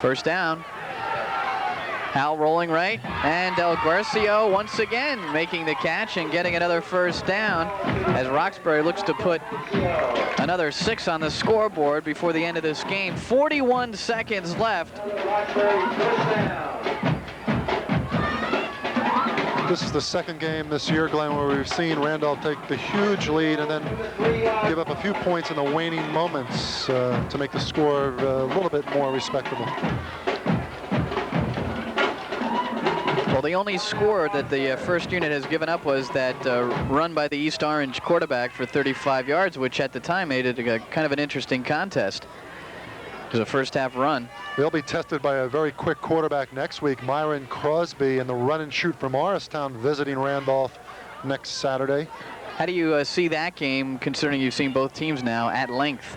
First down. Hal rolling right, and Del Guercio once again making the catch and getting another first down as Roxbury looks to put another 6 on the scoreboard before the end of this game. 41 seconds left. This is the second game this year, Glenn, where we've seen Randolph take the huge lead and then give up a few points in the waning moments to make the score a little bit more respectable. Well, the only score that the first unit has given up was that run by the East Orange quarterback for 35 yards, which at the time made it a kind of an interesting contest. It was a first half run. They'll be tested by a very quick quarterback next week, Myron Crosby, and the run and shoot from Morristown visiting Randolph next Saturday. How do you see that game, considering you've seen both teams now at length?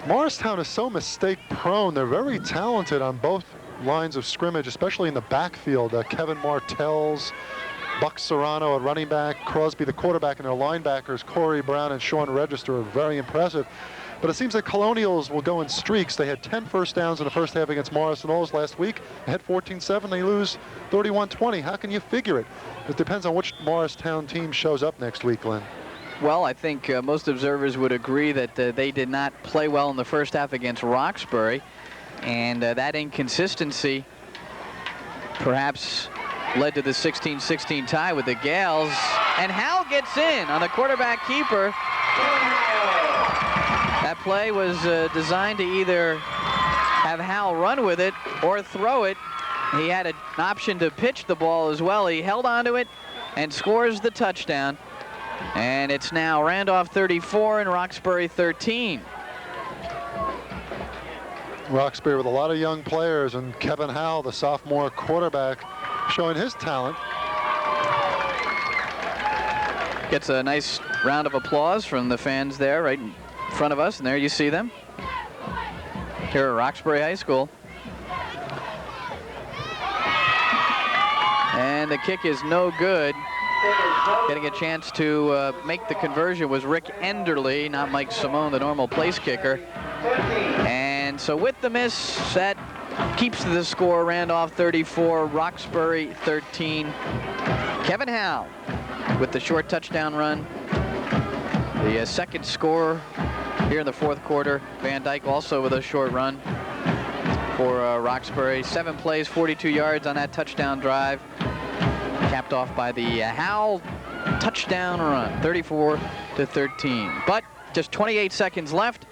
Morristown is so mistake prone. They're very talented on both lines of scrimmage, especially in the backfield. Kevin Martels, Buck Serrano at running back, Crosby the quarterback, and their linebackers Corey Brown and Sean Register are very impressive. But it seems that Colonials will go in streaks. They had 10 first downs in the first half against Morrison Knolls last week. They had 14-7. They lose 31-20. How can you figure it? It depends on which Morristown team shows up next week, Glenn. Well, I think most observers would agree that they did not play well in the first half against Roxbury. And that inconsistency perhaps led to the 16-16 tie with the Gales. And Hal gets in on the quarterback keeper. That play was designed to either have Hal run with it or throw it. He had an option to pitch the ball as well. He held onto it and scores the touchdown. And it's now Randolph 34 and Roxbury 13. Roxbury with a lot of young players, and Kevin Howell, the sophomore quarterback, showing his talent. Gets a nice round of applause from the fans there right in front of us, and there you see them here at Roxbury High School. And the kick is no good. Getting a chance to make the conversion was Rick Enderly, not Mike Simone, the normal place kicker. And so with the miss, that keeps the score. Randolph 34, Roxbury 13. Kevin Howell with the short touchdown run. The second score here in the fourth quarter. Van Dyke also with a short run for Roxbury. 7 plays, 42 yards on that touchdown drive. Capped off by the Howell touchdown run, 34-13. But just 28 seconds left.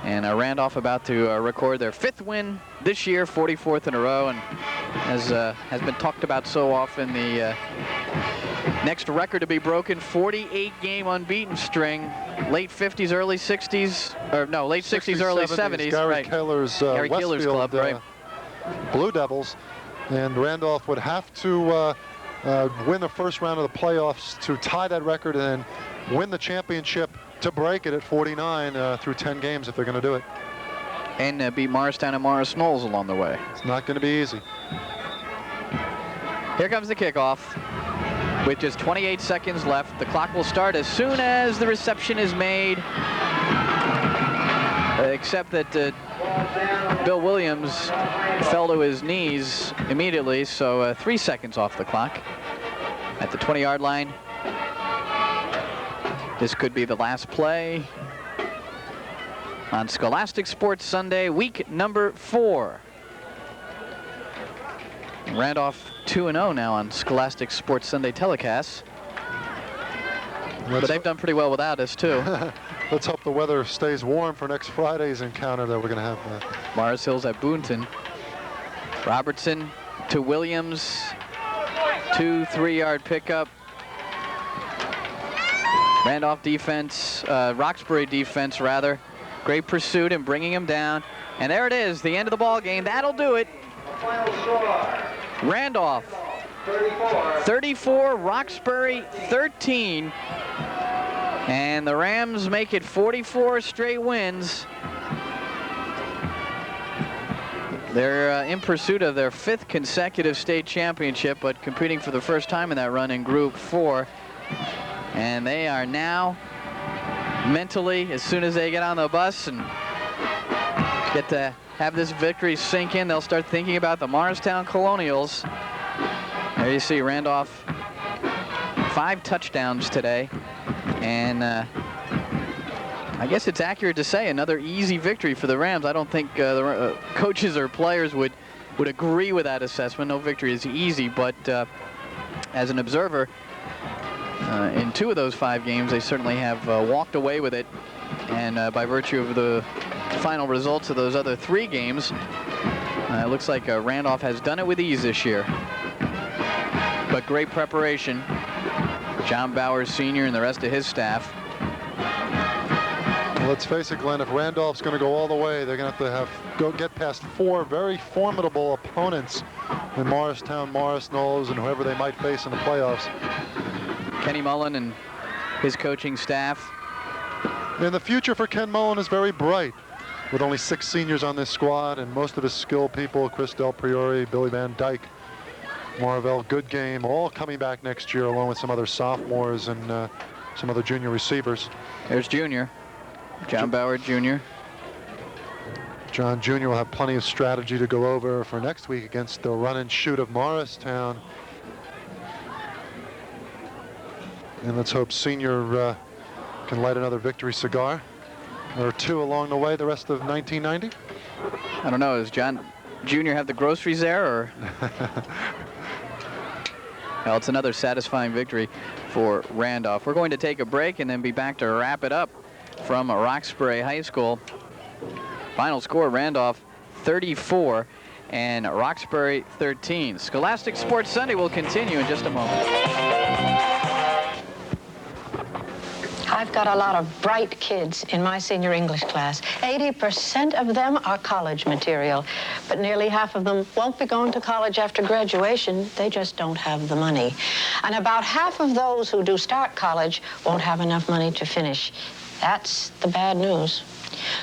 And Randolph about to record their 5th win this year, 44th in a row, and as has been talked about so often, the next record to be broken, 48-game unbeaten string, late 50s, early 60s, or no, late 60s, early 70s. Gary right. Keller's Gary Keller's club, right? Blue Devils, and Randolph would have to win the first round of the playoffs to tie that record and then win the championship to break it at 49 through 10 games if they're going to do it. And beat Morristown and Morris Knolls along the way. It's not going to be easy. Here comes the kickoff with just 28 seconds left. The clock will start as soon as the reception is made. Except that Bill Williams fell to his knees immediately, so 3 seconds off the clock at the 20-yard line. This could be the last play on Scholastic Sports Sunday, week number 4. Randolph 2-0 now on Scholastic Sports Sunday telecasts. But they've done pretty well without us, too. Let's hope the weather stays warm for next Friday's encounter that we're going to have. Mars Hills at Boonton. Robertson to Williams. 2 3-yard pickup. Randolph defense, Roxbury defense rather. Great pursuit and bringing him down. And there it is, the end of the ball game. That'll do it. Randolph 34, Roxbury 13. And the Rams make it 44 straight wins. They're in pursuit of their 5th consecutive state championship, but competing for the first time in that run in Group 4. And they are now mentally, as soon as they get on the bus and get have this victory sink in, they'll start thinking about the Morristown Colonials. There you see Randolph, 5 touchdowns today, and I guess it's accurate to say another easy victory for the Rams. I don't think the coaches or players would agree with that assessment. No victory is easy, but as an observer, in 2 of those 5 games, they certainly have walked away with it, and by virtue of the final results of those other 3 games, it looks like Randolph has done it with ease this year. But great preparation, John Bowers Sr. and the rest of his staff. Well, let's face it, Glenn, if Randolph's going to go all the way, they're going to have to get past 4 very formidable opponents in Morristown, Morris Knowles, and whoever they might face in the playoffs. Kenny Mullen and his coaching staff. And the future for Ken Mullen is very bright, with only 6 seniors on this squad, and most of his skilled people, Chris Del Priore, Billy Van Dyke, Marvell Good Game, all coming back next year, along with some other sophomores and some other junior receivers. There's Junior, John Bauer Jr. John Jr. will have plenty of strategy to go over for next week against the run and shoot of Morristown. And let's hope Senior can light another victory cigar or 2 along the way the rest of 1990. I don't know, does John Jr. have the groceries there, or? Well, it's another satisfying victory for Randolph. We're going to take a break and then be back to wrap it up from Roxbury High School. Final score, Randolph 34 and Roxbury 13. Scholastic Sports Sunday will continue in just a moment. I've got a lot of bright kids in my senior English class. 80% of them are college material, but nearly half of them won't be going to college after graduation. They just don't have the money. And about half of those who do start college won't have enough money to finish. That's the bad news.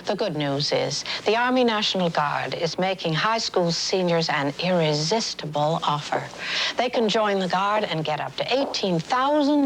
The good news is the Army National Guard is making high school seniors an irresistible offer. They can join the Guard and get up to $18,000